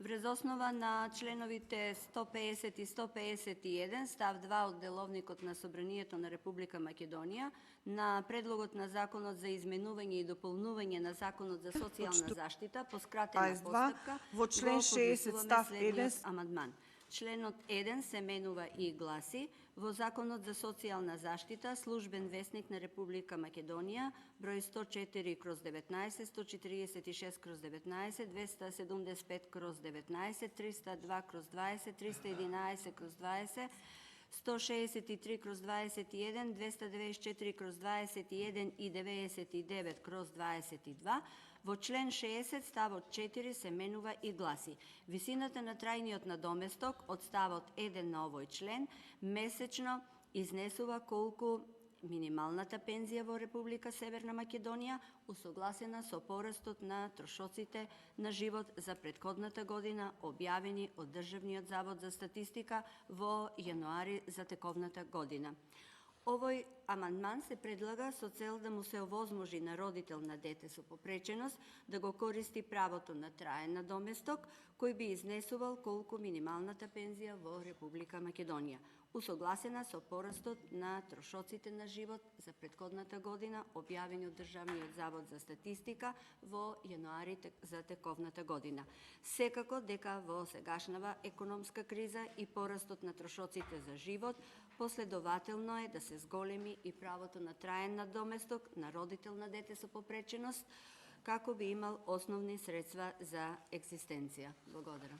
Врз основа на членовите 150 и 151, став 2 од Деловникот на Собранието на Република Македонија, на Предлогот на Законот за изменување и дополнување на Законот за социјална заштита по скратена постапка, во член 60 став 1 амандман. Членот 1 се менува и гласи: во Законот за социјална заштита, Службен весник на Република Македонија, број 104/19, 146/19, 275/19, 302/20, 311/20, 163/21, 294/21 и 99/22, во член 60 ставот 4 се менува и гласи: висината на трајниот надоместок од ставот 1 на овој член месечно изнесува колку минималната пензија во Република Северна Македонија, усогласена со порастот на трошоците на живот за претходната година, објавени од Државниот завод за статистика во јануари за тековната година. Овој амандман се предлага со цел да му се овозможи на родител на дете со попреченост да го користи правото на траен надоместок, кој би изнесувал колку минималната пензија во Република Македонија, усогласена со порастот на трошоците на живот за претходната година, објавени од Државниот завод за статистика во јануари за тековната година. Секако дека во сегашнава економска криза и порастот на трошоците за живот, последователно е да се зголеми и правото на траен надоместок на родител на дете со попреченост, како би имал основни средства за екзистенција. Благодарам.